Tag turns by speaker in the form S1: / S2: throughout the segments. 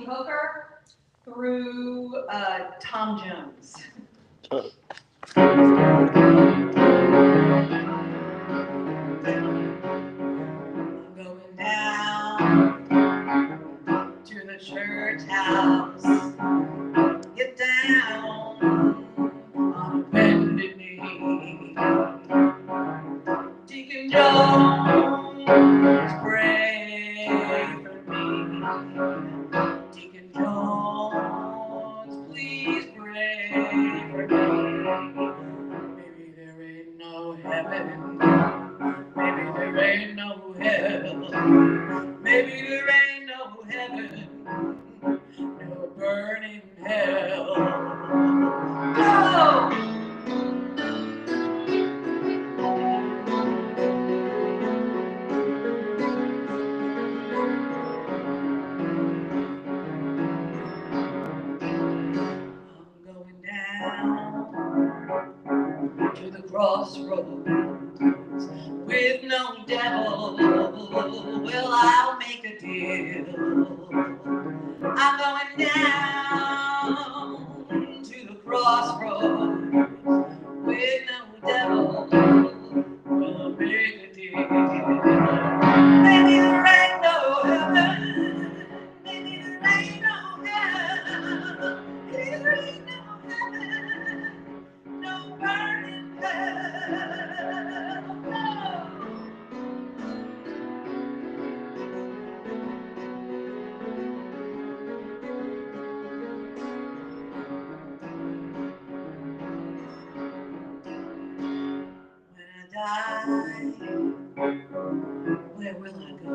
S1: Hooker through Tom Jones. Going down to the church house, get down on bended knee. Deacon Jones, pray for me. Deacon Jones, please pray for me. Maybe there ain't no heaven. Maybe there ain't no hell. Maybe there ain't no heaven. No burning hell. Oh! To the crossroads with no devil. Well, I'll make a deal. I'm going down to the crossroads with no devil. Well, I'll make a deal. Maybe there ain't no heaven. Maybe there ain't no hell. Maybe there ain't no heaven. No burning hell. No. When I die, where will I go?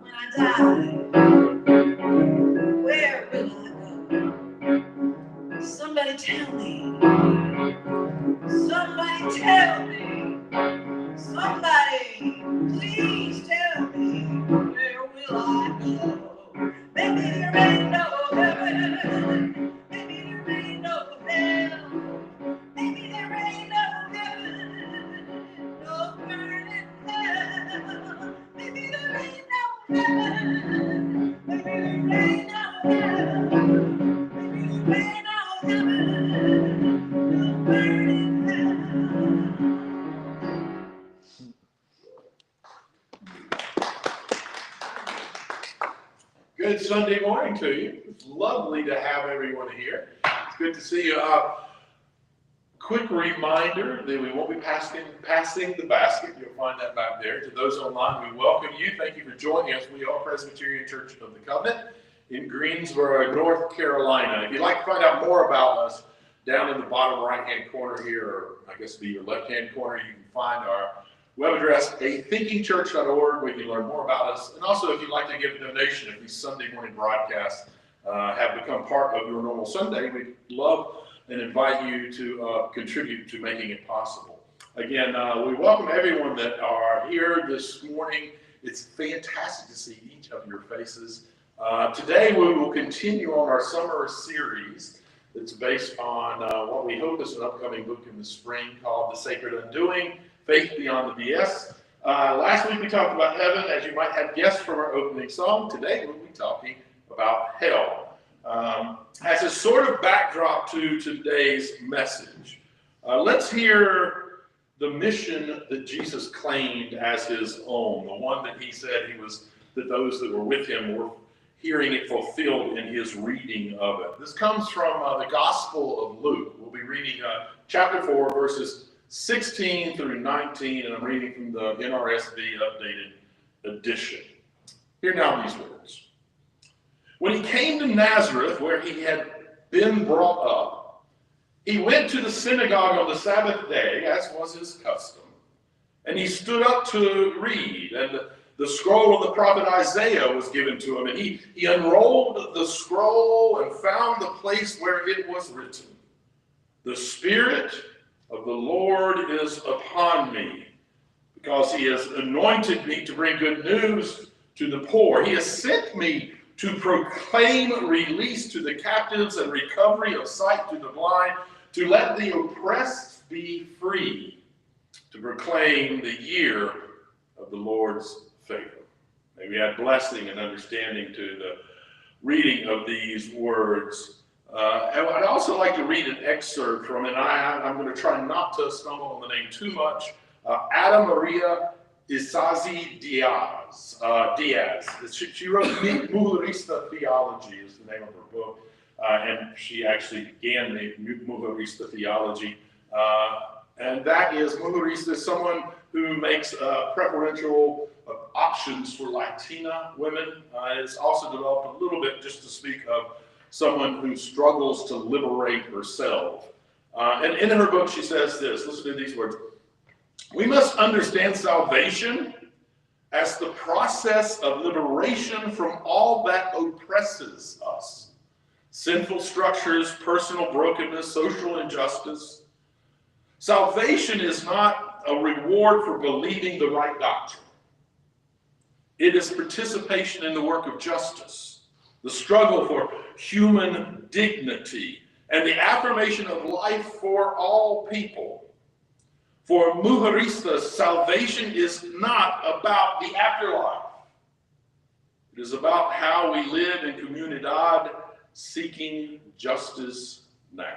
S1: When I die, where will I go? Somebody tell me. Somebody tell me. Somebody please tell me. Where will I go? Maybe there ain't no heaven. Maybe there ain't no hell. Maybe there ain't no heaven. No burning hell. Maybe there ain't no heaven. Maybe there ain't no hell. Maybe there ain't no heaven. No burning hell.
S2: Good Sunday morning to you. It's lovely to have everyone here. It's good to see you. Quick reminder that we won't be passing the basket. You'll find that back there. To those online, we welcome you. Thank you for joining us. We are Presbyterian Church of the Covenant in Greensboro, North Carolina. If you'd like to find out more about us, down in the bottom right-hand corner here, or I guess the left-hand corner, you can find our web address, athinkingchurch.org, where you can learn more about us. And also, if you'd like to give a donation, if these Sunday morning broadcasts have become part of your normal Sunday, we'd love and invite you to contribute to making it possible. Again, we welcome everyone that are here this morning. It's fantastic to see each of your faces. Today, we will continue on our summer series that's based on what we hope is an upcoming book in the spring called The Sacred Undoing, Faith Beyond the BS. Last week we talked about heaven, as you might have guessed from our opening song. Today we'll be talking about hell. As a sort of backdrop to today's message, let's hear the mission that Jesus claimed as his own, the one that he said that those that were with him were hearing it fulfilled in his reading of it. This comes from the Gospel of Luke. We'll be reading chapter 4, verses 16 through 19, and I'm reading from the NRSV updated edition. Hear now these words. When he came to Nazareth, where he had been brought up, he went to the synagogue on the Sabbath day, as was his custom, and he stood up to read, and the scroll of the prophet Isaiah was given to him, and he unrolled the scroll and found the place where it was written, "The Spirit of the Lord is upon me, because he has anointed me to bring good news to the poor. He has sent me to proclaim release to the captives and recovery of sight to the blind, to let the oppressed be free, to proclaim the year of the Lord's favor." May we add blessing and understanding to the reading of these words. And I'd also like to read an excerpt from it. I'm going to try not to stumble on the name too much. Ada Maria Isazi Diaz. She wrote Mujerista Theology is the name of her book. And she actually began the Mujerista Theology. And that is, Mujerista is someone who makes preferential options for Latina women. It's also developed a little bit just to speak of someone who struggles to liberate herself. And in her book, she says this, listen to these words. We must understand salvation as the process of liberation from all that oppresses us. Sinful structures, personal brokenness, social injustice. Salvation is not a reward for believing the right doctrine. It is participation in the work of justice, the struggle for human dignity, and the affirmation of life for all people. For Mujeristas, salvation is not about the afterlife. It is about how we live in comunidad, seeking justice now.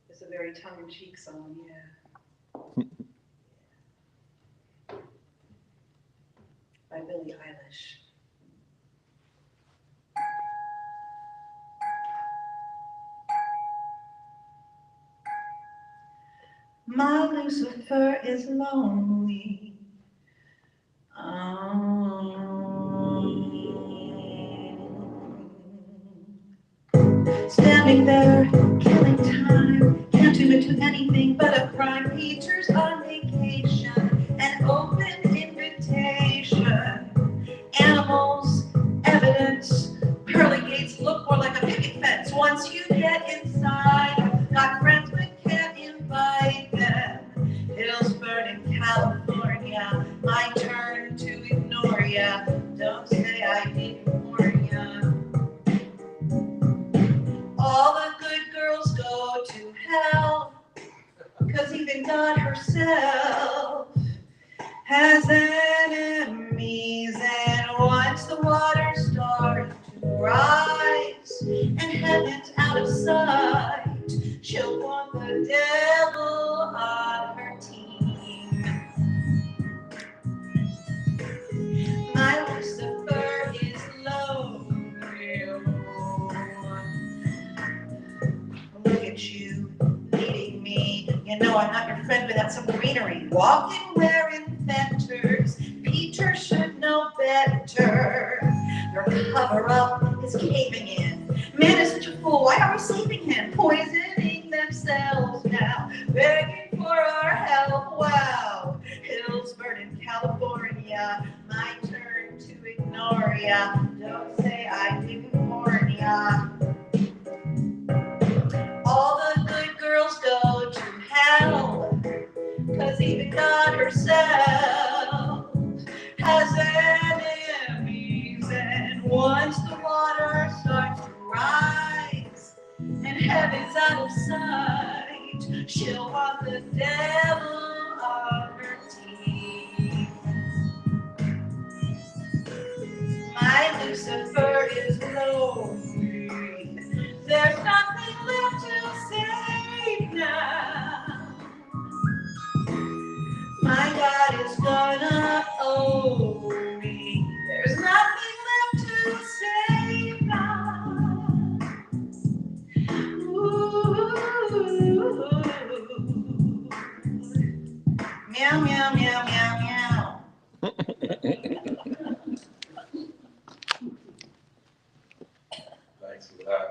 S1: It's a very tongue-in-cheek song, yeah. By Billie Eilish. My Lucifer is lonely. Standing there, killing time, can't do it to anything but a crime. Peter's on vacation, an open invitation. Animals, evidence, pearly gates look more like a picket fence. Once you get inside, got friends but can't invite them. Hills burn in California, my turn to ignore ya. Don't say I didn't warn ya. All the good girls go to hell, 'cause even God herself has enemies, and once the water starts to rise and heaven's out of sight, she'll want the devil on her team. My Lucifer is low. Look at you, needing me. You know I'm not your friend without some greenery. Walking wearing fetters. Peter should know better. Your cover-up is caving in. Man is such a fool. Why are we sleeping him? Poisoning themselves now. Begging for our help. Wow. Hills burn in California. My turn to ignore ya. Don't say I didn't warn ya. All the good girls go to hell, 'cause even God herself has enemies, and once the water starts to rise and heaven's out of sight, she'll want the devil on her team. My Lucifer is lonely. There's nothing left to say now. My God is gonna owe me. There's nothing left to say now. Ooh. Meow, meow, meow, meow, meow.
S2: Thanks for that.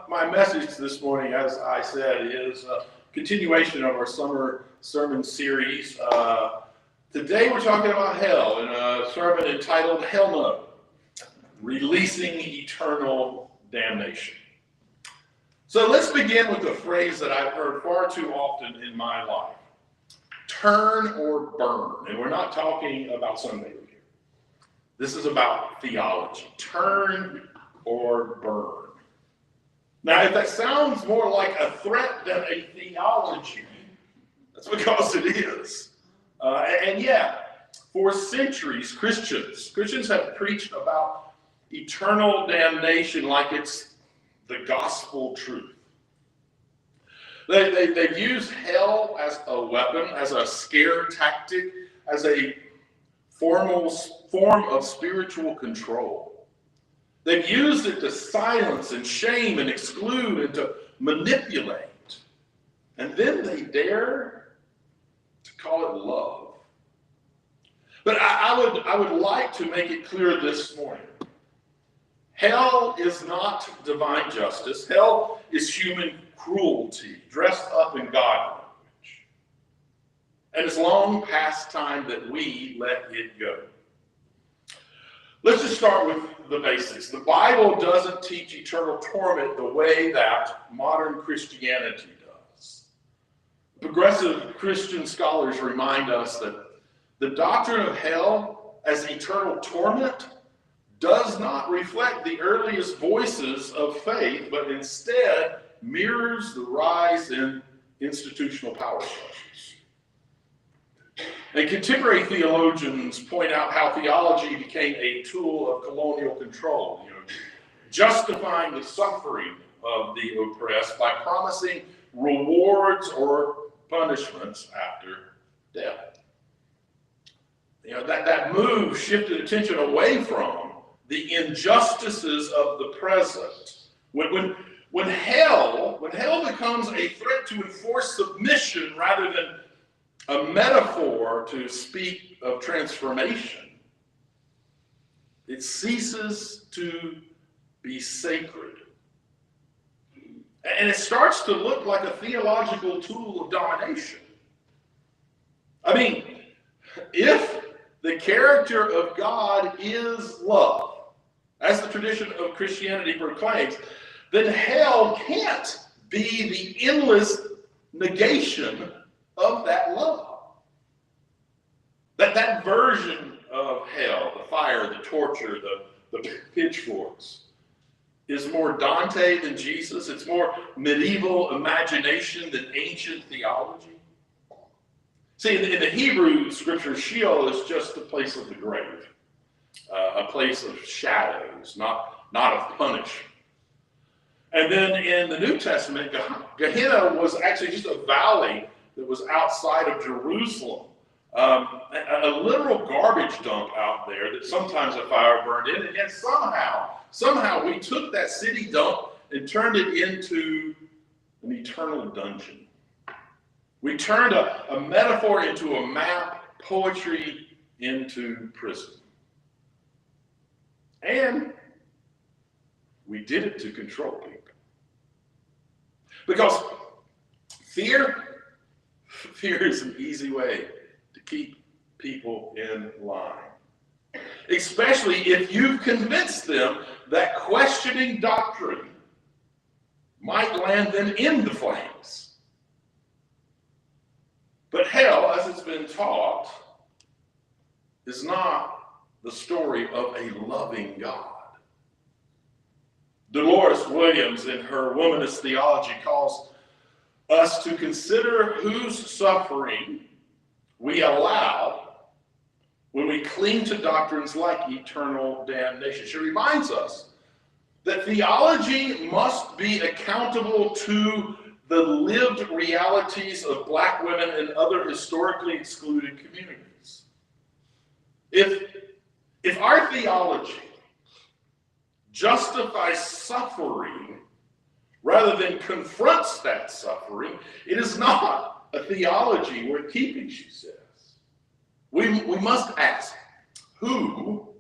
S2: My message this morning, as I said, is a continuation of our summer sermon series. Today we're talking about hell in a sermon entitled Hell No, Releasing Eternal Damnation. So let's begin with a phrase that I've heard far too often in my life. Turn or burn. And we're not talking about sunbathing here. This is about theology. Turn or burn. Now, if that sounds more like a threat than a theology, that's because it is. And yet, for centuries, Christians have preached about eternal damnation like it's the gospel truth. They've used hell as a weapon, as a scare tactic, as a form of spiritual control. They've used it to silence and shame and exclude and to manipulate. And then they dare to call it love. But I would like to make it clear this morning. Hell is not divine justice. Hell is human cruelty dressed up in God language. And it's long past time that we let it go. Let's just start with the basics. The Bible doesn't teach eternal torment the way that modern Christianity does. Progressive Christian scholars remind us that the doctrine of hell as eternal torment does not reflect the earliest voices of faith, but instead mirrors the rise in institutional power structures. And contemporary theologians point out how theology became a tool of colonial control, justifying the suffering of the oppressed by promising rewards or punishments after death. That move shifted attention away from the injustices of the present. When hell becomes a threat to enforce submission rather than a metaphor to speak of transformation, it ceases to be sacred. And it starts to look like a theological tool of domination. I mean, if the character of God is love, as the tradition of Christianity proclaims, then hell can't be the endless negation of that love. That version of hell, the fire, the torture, the pitchforks, is more Dante than Jesus. It's more medieval imagination than ancient theology. See, in the Hebrew scripture, Sheol is just a place of the grave, a place of shadows, not of punishment. And then in the New Testament, Gehenna was actually just a valley that was outside of Jerusalem, a literal garbage dump out there that sometimes a fire burned in, and yet somehow we took that city dump and turned it into an eternal dungeon. We turned a metaphor into a map, poetry into prison. And we did it to control people. Because fear is an easy way to keep people in line. Especially if you've convinced them that questioning doctrine might land them in the flames. But hell, as it's been taught, is not the story of a loving God. Dolores Williams, in her Womanist Theology, calls us to consider whose suffering we allow when we cling to doctrines like eternal damnation. She reminds us that theology must be accountable to the lived realities of Black women and other historically excluded communities. If our theology justifies suffering rather than confronts that suffering, it is not a theology worth keeping, she says. We must ask, who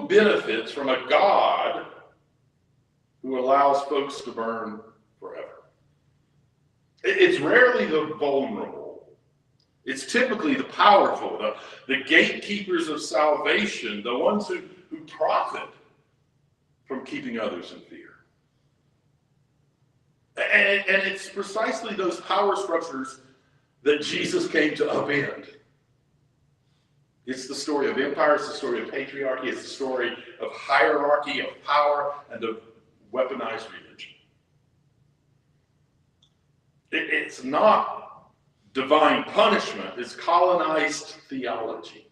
S2: benefits from a God who allows folks to burn forever? It's rarely the vulnerable. It's typically the powerful, the gatekeepers of salvation, the ones who profit from keeping others in fear. And it's precisely those power structures that Jesus came to upend. It's the story of empire, it's the story of patriarchy, it's the story of hierarchy, of power, and of weaponized religion. It's not divine punishment, it's colonized theology.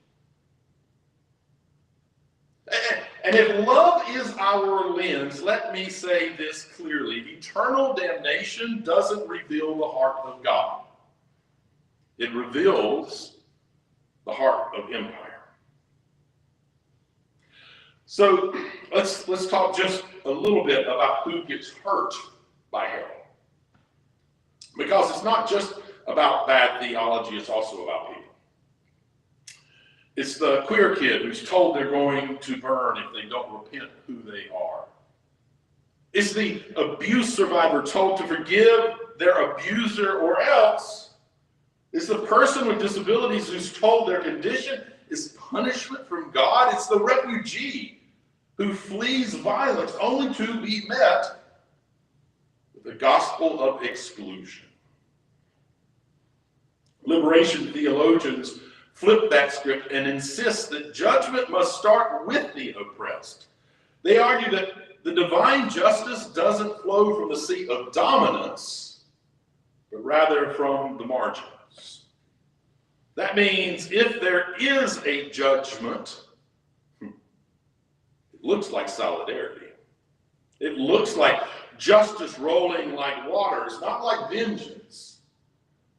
S2: And if love is our lens, let me say this clearly. Eternal damnation doesn't reveal the heart of God. It reveals the heart of empire. So let's talk just a little bit about who gets hurt by hell. Because it's not just about bad theology, it's also about people. It's the queer kid who's told they're going to burn if they don't repent who they are. It's the abuse survivor told to forgive their abuser or else. It's the person with disabilities who's told their condition is punishment from God. It's the refugee who flees violence only to be met with the gospel of exclusion. Liberation theologians flip that script and insist that judgment must start with the oppressed. They argue that the divine justice doesn't flow from the seat of dominance, but rather from the margins. That means if there is a judgment, it looks like solidarity. It looks like justice rolling like waters, not like vengeance,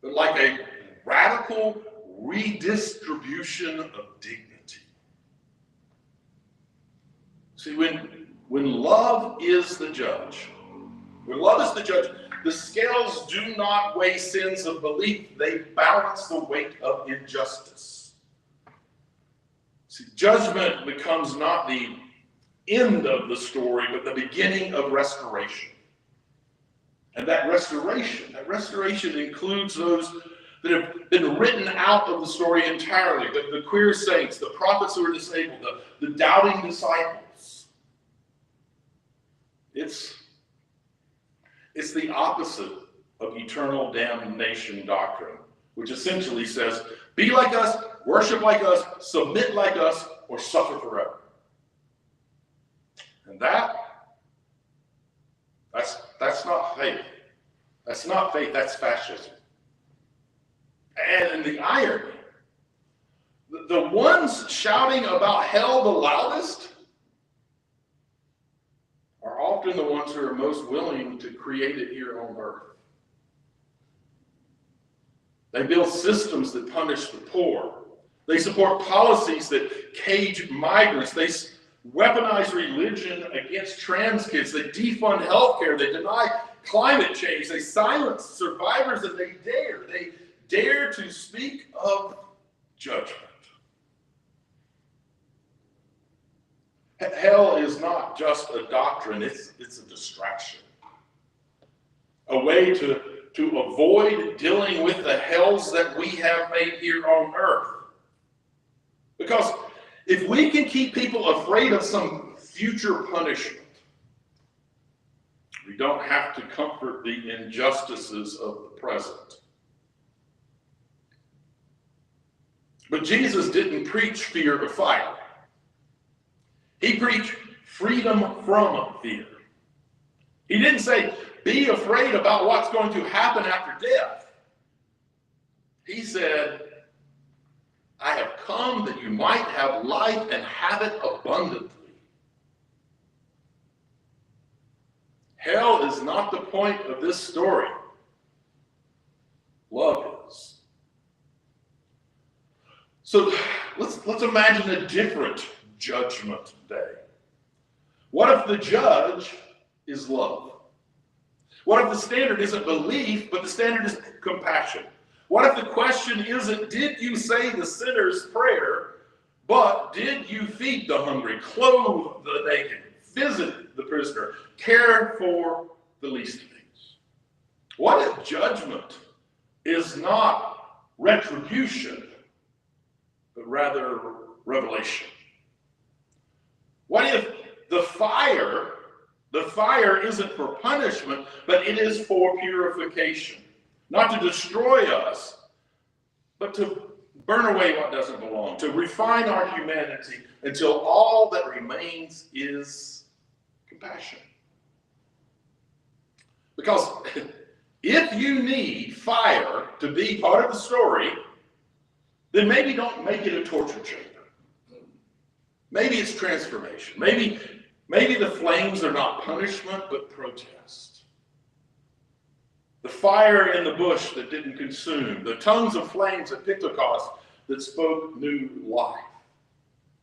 S2: but like a radical redistribution of dignity. See, when love is the judge, the scales do not weigh sins of belief, they balance the weight of injustice. See, judgment becomes not the end of the story, but the beginning of restoration. And that restoration includes those that have been written out of the story entirely, the queer saints, the prophets who are disabled, the doubting disciples. It's the opposite of eternal damnation doctrine, which essentially says, be like us, worship like us, submit like us, or suffer forever. And that's not faith. That's not faith, that's fascism. And the irony, the ones shouting about hell the loudest are often the ones who are most willing to create it here on earth. They build systems that punish the poor. They support policies that cage migrants. They weaponize religion against trans kids. They defund healthcare. They deny climate change. They silence survivors, and they dare to speak of judgment. Hell is not just a doctrine, it's a distraction. A way to avoid dealing with the hells that we have made here on earth. Because if we can keep people afraid of some future punishment, we don't have to comfort the injustices of the present. But Jesus didn't preach fear of fire. He preached freedom from fear. He didn't say, be afraid about what's going to happen after death. He said, I have come that you might have life and have it abundantly. Hell is not the point of this story. Love is. So let's imagine a different judgment day. What if the judge is love? What if the standard isn't belief, but the standard is compassion? What if the question isn't, did you say the sinner's prayer, but did you feed the hungry, clothe the naked, visit the prisoner, care for the least things? What if judgment is not retribution, but rather revelation? What if the fire isn't for punishment, but it is for purification? Not to destroy us, but to burn away what doesn't belong, to refine our humanity until all that remains is compassion. Because If you need fire to be part of the story, then maybe don't make it a torture chamber. Maybe it's transformation. Maybe the flames are not punishment, but protest. The fire in the bush that didn't consume, the tongues of flames at Pentecost that spoke new life.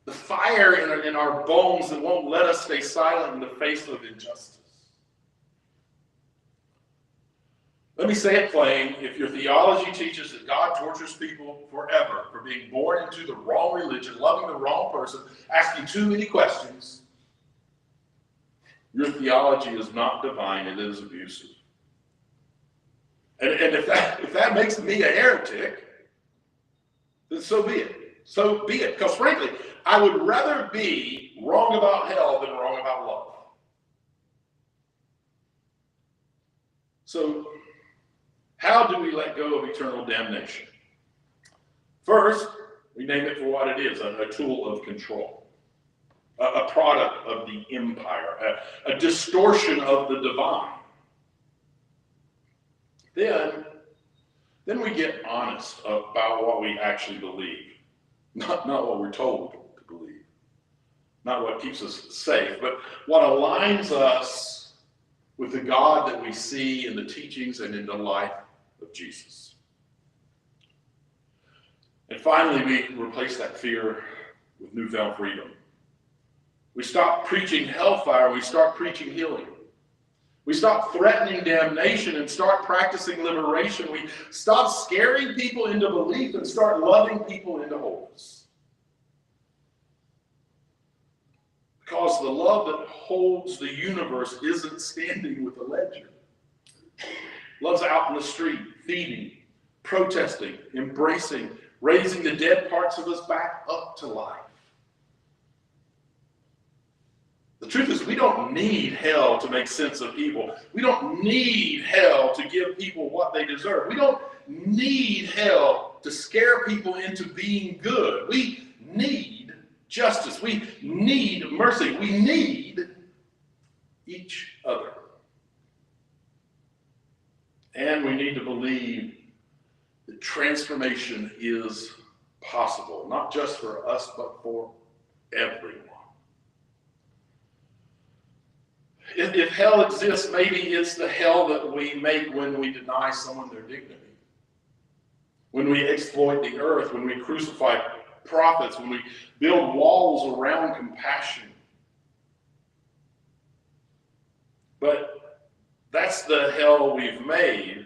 S2: The fire in our bones that won't let us stay silent in the face of injustice. Let me say it plain. If your theology teaches that God tortures people forever for being born into the wrong religion, loving the wrong person, asking too many questions, your theology is not divine, it is abusive. And if that makes me a heretic, then so be it. So be it. Because frankly, I would rather be wrong about hell than wrong about love. So, how do we let go of eternal damnation? First, we name it for what it is, a tool of control, a product of the empire, a distortion of the divine. Then we get honest about what we actually believe, not what we're told to believe, not what keeps us safe, but what aligns us with the God that we see in the teachings and in the life of Jesus. And finally, we replace that fear with newfound freedom. We stop preaching hellfire, we start preaching healing. We stop threatening damnation and start practicing liberation. We stop scaring people into belief and start loving people into wholeness. Because the love that holds the universe isn't standing with a ledger. Love's out in the street, feeding, protesting, embracing, raising the dead parts of us back up to life. The truth is, we don't need hell to make sense of evil. We don't need hell to give people what they deserve. We don't need hell to scare people into being good. We need justice. We need mercy. We need each other. And we need to believe that transformation is possible, not just for us, but for everyone. If hell exists, maybe it's the hell that we make when we deny someone their dignity, when we exploit the earth, when we crucify prophets, when we build walls around compassion. But that's the hell we've made.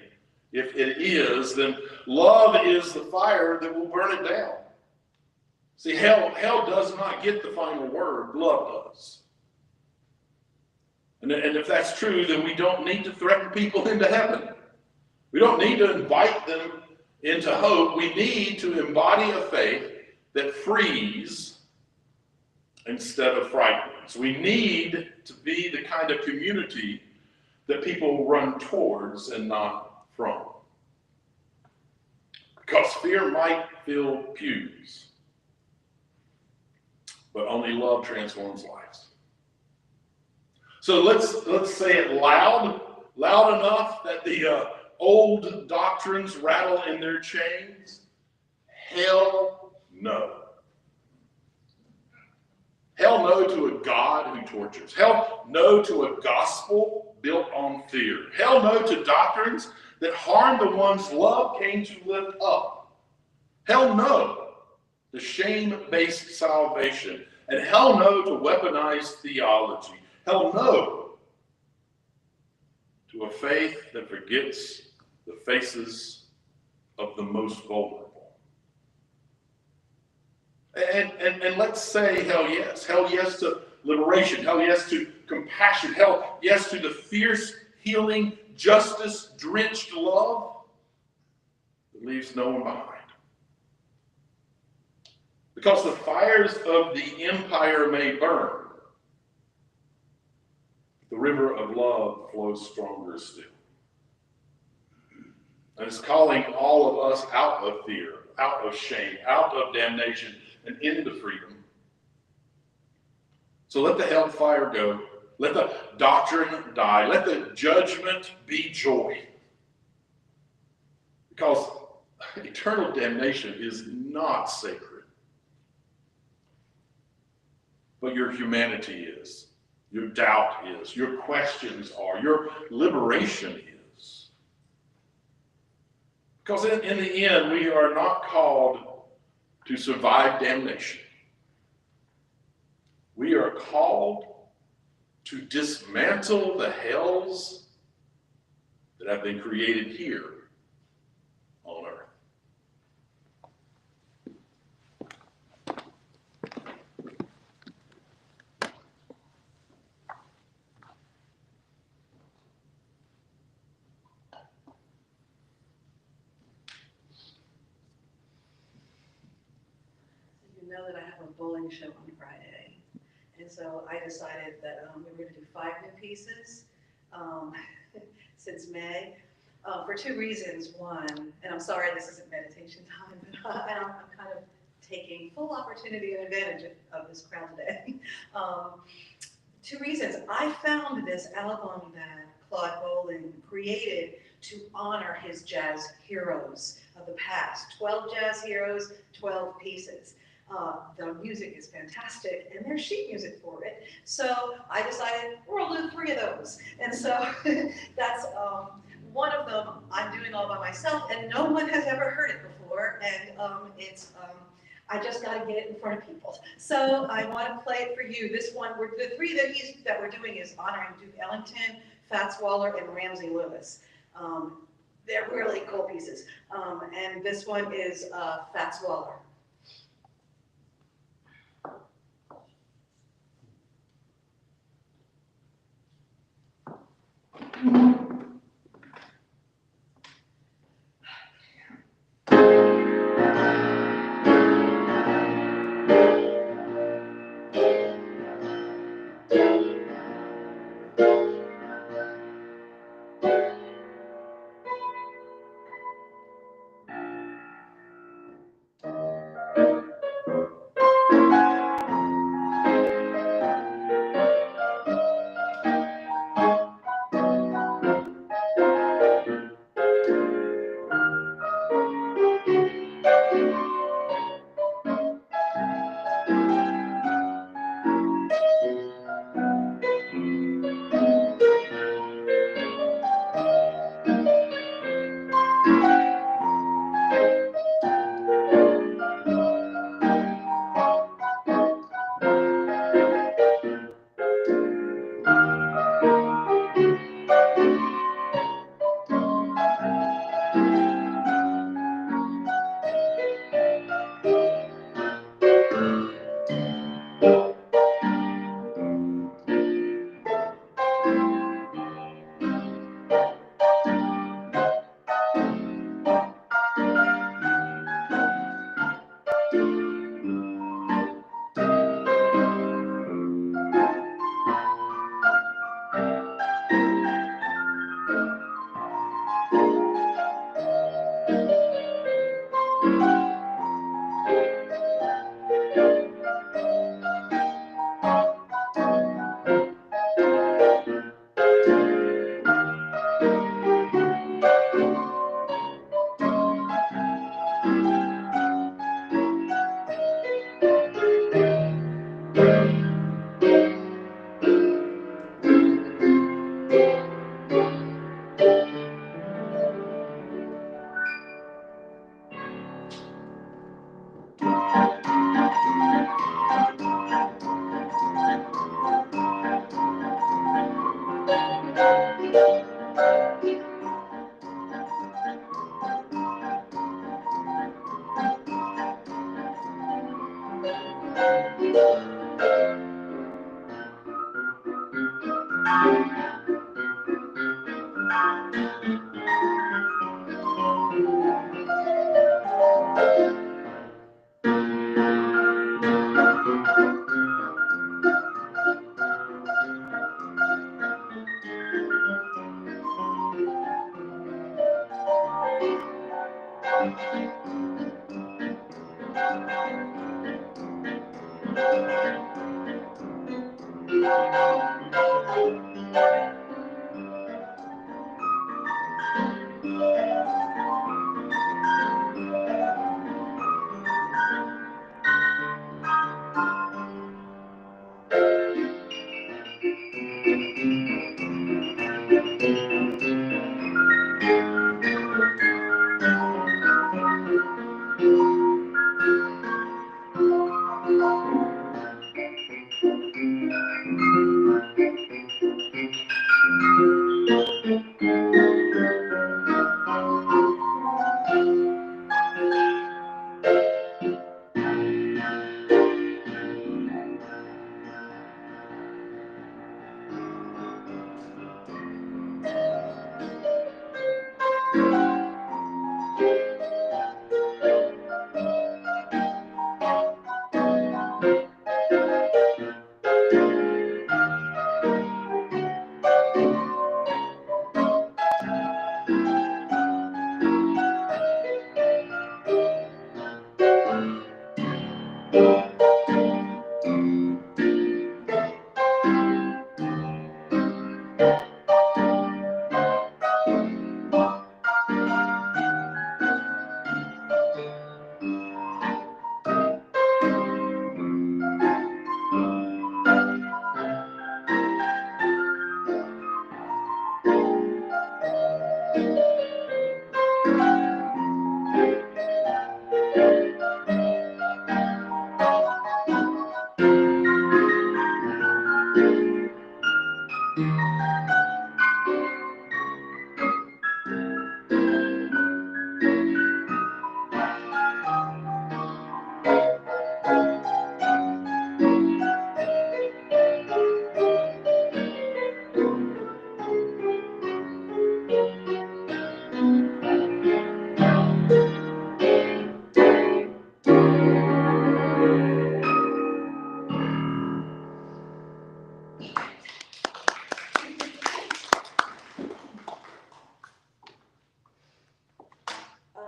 S2: If it is, then love is the fire that will burn it down. See, hell does not get the final word, love does. And if that's true, then we don't need to threaten people into heaven. We don't need to invite them into hope. We need to embody a faith that frees instead of frightens. We need to be the kind of community that people run towards and not from. Because fear might fill pews, but only love transforms lives. So let's say it loud enough that the old doctrines rattle in their chains. Hell no. Hell no to a God who tortures. Hell no to a gospel built on fear. Hell no to doctrines that harm the ones love came to lift up. Hell no to shame-based salvation. And hell no to weaponized theology. Hell no to a faith that forgets the faces of the most vulnerable. And let's say hell yes. Hell yes to liberation. Hell yes to compassion. Hell yes to the fierce, healing, justice-drenched love that leaves no one behind. Because the fires of the empire may burn, the river of love flows stronger still. And it's calling all of us out of fear, out of shame, out of damnation, and into freedom. So let the hellfire go. Let the doctrine die. Let the judgment be joy. Because eternal damnation is not sacred. But your humanity is. Your doubt is. Your questions are. Your liberation is. Because in the end, we are not called to survive damnation. We are called to dismantle the hells that have been created here on earth.
S1: You know that I have a bowling show on Friday. And so I decided that we were going to do 5 new pieces since May for 2 reasons. One, and I'm sorry this isn't meditation time, but I'm kind of taking full opportunity and advantage of this crowd today. 2 reasons. I found this album that Claude Bolin created to honor his jazz heroes of the past. 12 jazz heroes, 12 pieces. The music is fantastic, and there's sheet music for it. So I decided we'll do 3 of those. And so that's one of them I'm doing all by myself, and no one has ever heard it before. And I just got to get it in front of people. So I want to play it for you. This one, the 3 that we're doing is honoring Duke Ellington, Fats Waller, and Ramsey Lewis. They're really cool pieces. And this one is Fats Waller.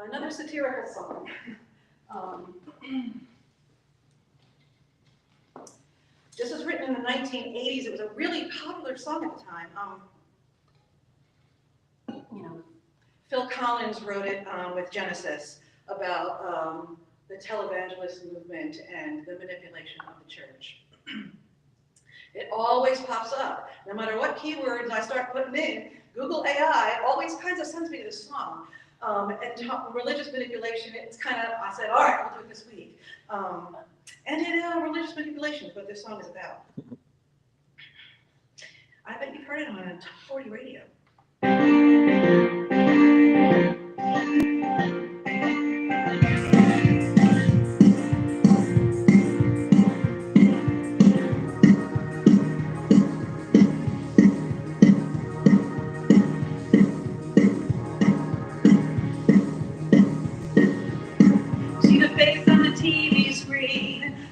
S1: Another satirical song. This was written in the 1980s. It was a really popular song at the time. Phil Collins wrote it with Genesis about the televangelist movement and the manipulation of the church. It always pops up. No matter what keywords I start putting in, Google AI always kind of sends me this song. And religious manipulation, it's kind of, I said, all right, we'll do it this week. Religious manipulation is what this song is about. I bet you've heard it on Top 40 radio.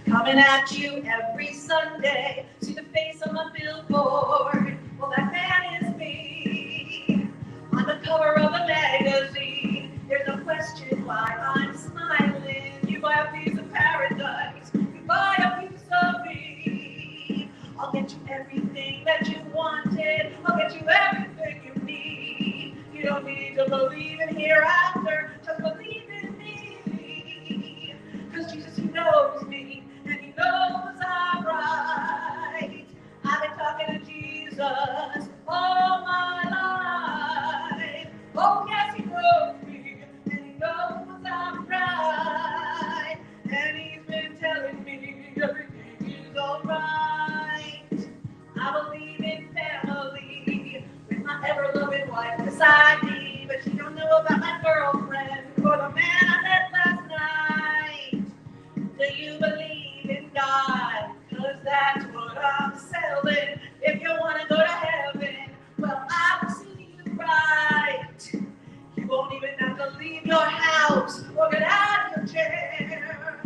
S1: Coming at you every Sunday, see the face on the billboard, well that man is me. On the cover of a magazine, there's no question why I'm smiling. You buy a piece of paradise, you buy a piece of me. I'll get you everything that you wanted, I'll get you everything you need. You don't need to believe in hereafter, just believe in me. Cause Jesus, he knows me. Knows I'm right. I've been talking to Jesus all my life. Oh yes, he knows me, and he knows I'm right. And he's been telling me everything is alright. I believe in family with my ever-loving wife beside me, but she don't know about my girlfriend or the man I met last night. Do you believe in God? Cause that's what I'm selling. If you want to go to heaven, well, I will see you right. You won't even have to leave your house or get out of your chair.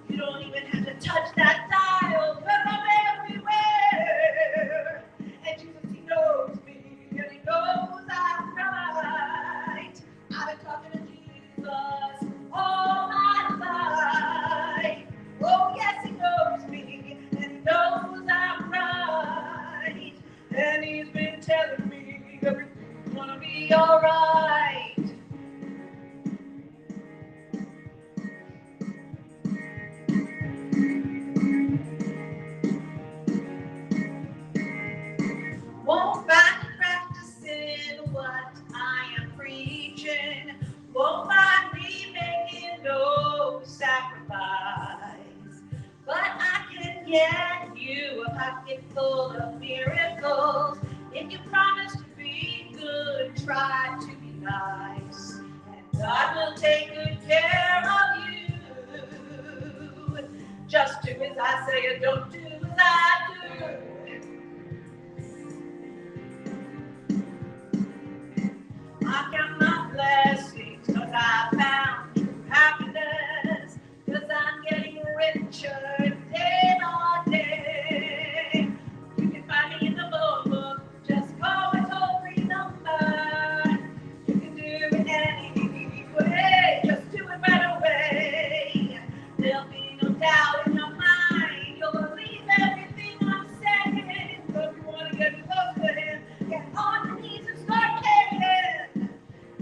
S1: You don't even have to touch that dial, cause I'm everywhere. And Jesus, he knows me, and he knows I'm right. I've been talking to Jesus all my life. Oh yes, he knows me, and he knows I'm right. And he's been telling me everything's gonna be alright. Won't find me practicing what I am preaching. Won't find me making no sacrifice. But I can get you a pocket full of miracles. If you promise to be good, try to be nice. And God will take good care of you. Just do as I say and don't do as I do. I count my blessings cause I found true happiness. Cause I'm getting richer day by day. You can find me in the phone book, just call my toll-free number. You can do it any way, just do it right away. There'll be no doubt in your mind, you'll believe everything I'm saying. So if you want to get close to him, get on your knees and start praying.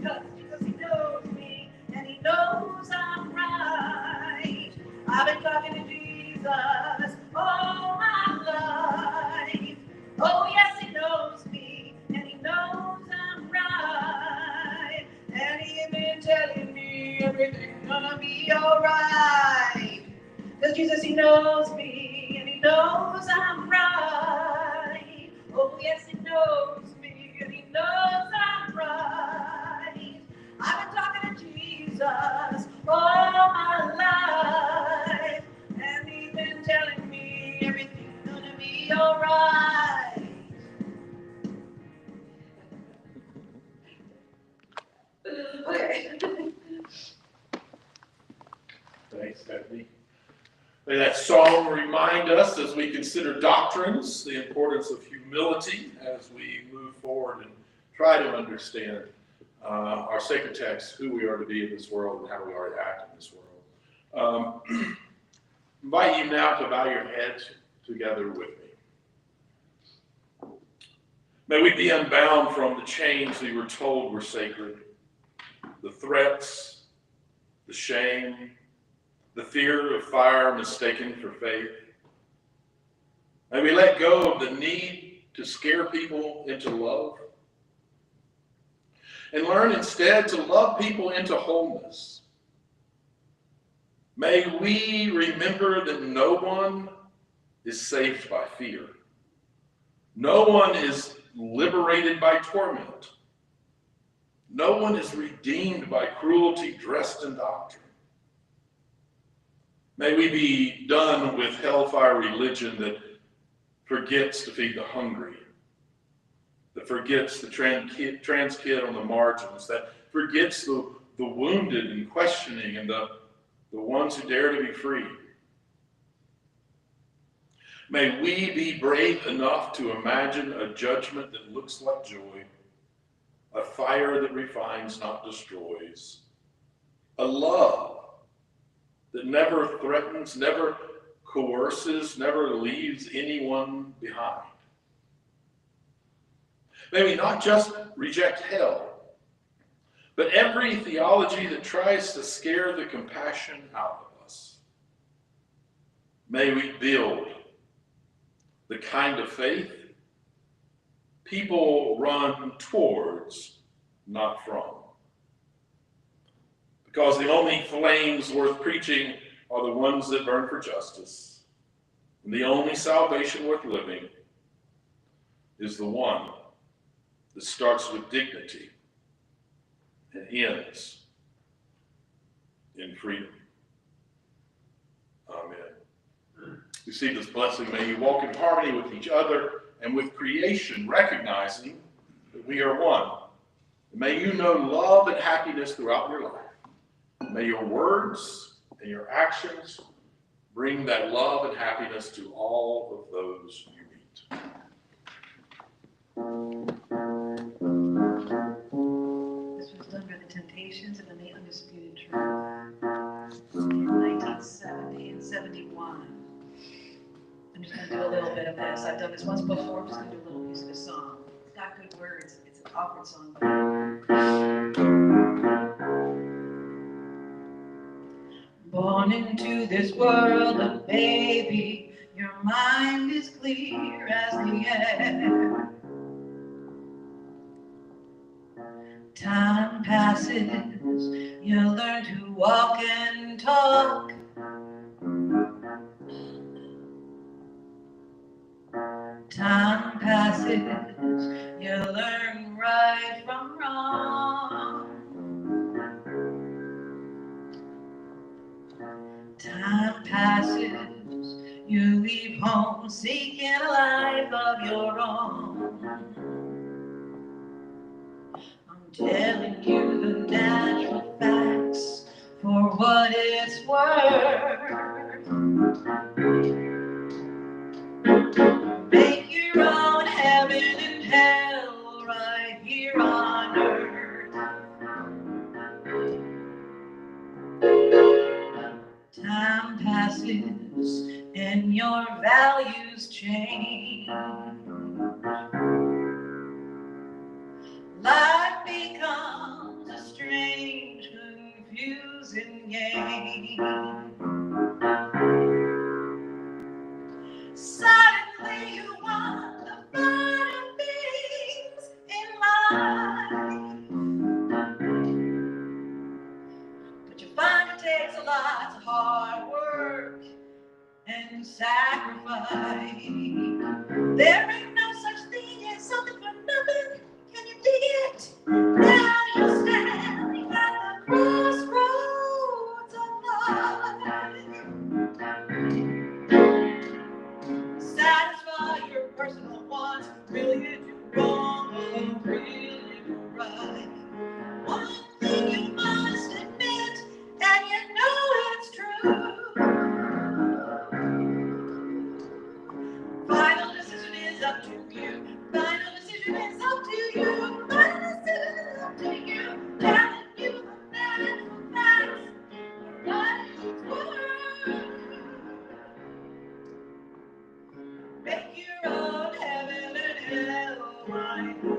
S1: Cause he knows me, and he knows I'm right. I've been talking to Jesus all my life. Oh yes, he knows me, and he knows I'm right. And he's been telling me everything's gonna be alright. Cause Jesus, he knows me, and he knows I'm right. Oh yes, he knows me, and he knows I'm right. I've been talking to Jesus all my life, and he's been telling me everything's gonna be alright. Okay.
S2: Thanks, Stephanie. May that song remind us as we consider doctrines, the importance of humility as we move forward and try to understand our sacred text, who we are to be in this world and how we are to act in this world. Invite you now to bow your heads together with me. May we be unbound from the chains we were told were sacred, the threats, the shame, the fear of fire mistaken for faith. May we let go of the need to scare people into love and learn instead to love people into wholeness. May we remember that no one is saved by fear. No one is liberated by torment. No one is redeemed by cruelty dressed in doctrine. May we be done with hellfire religion that forgets to feed the hungry, that forgets the trans kid on the margins, that forgets the wounded and questioning and the ones who dare to be free. May we be brave enough to imagine a judgment that looks like joy, a fire that refines, not destroys, a love that never threatens, never coerces, never leaves anyone behind. May we not just reject hell, but every theology that tries to scare the compassion out of us. May we build the kind of faith people run towards, not from. Because the only flames worth preaching are the ones that burn for justice. And the only salvation worth living is the one that starts with dignity and ends in freedom. Amen. Receive this blessing. May you walk in harmony with each other and with creation, recognizing that we are one. And may you know love and happiness throughout your life. May your words and your actions bring that love and happiness to all of those you meet.
S1: This was done by the Temptations and the Undisputed Truth in 1970 and 71. I'm just going to do a little bit of this. I've done this once before. I'm just going to do a little piece of a song. It's got good words. It's an awkward song. Born into this world of baby, your mind is clear as the air. Time passes, you learn to walk and talk. Time passes, you learn right from wrong. Time passes, you leave home seeking a life of your own. I'm telling you the natural facts for what it's worth. Make your own heaven and hell right here on earth. Time passes and your values change. Life becomes a strange, confusing game. Suddenly you want the finer things in life, but you find it takes a lot of hard work and sacrifice. There ain't no such thing as something for nothing. Can you dig it? Now you're standing at the crossroads of life. Satisfy your personal wants. Really you do wrong or really do right. One thing you must admit, and you know it's true. Final decision is up to you. Final decision is up to you. Final decision is up to you. mine.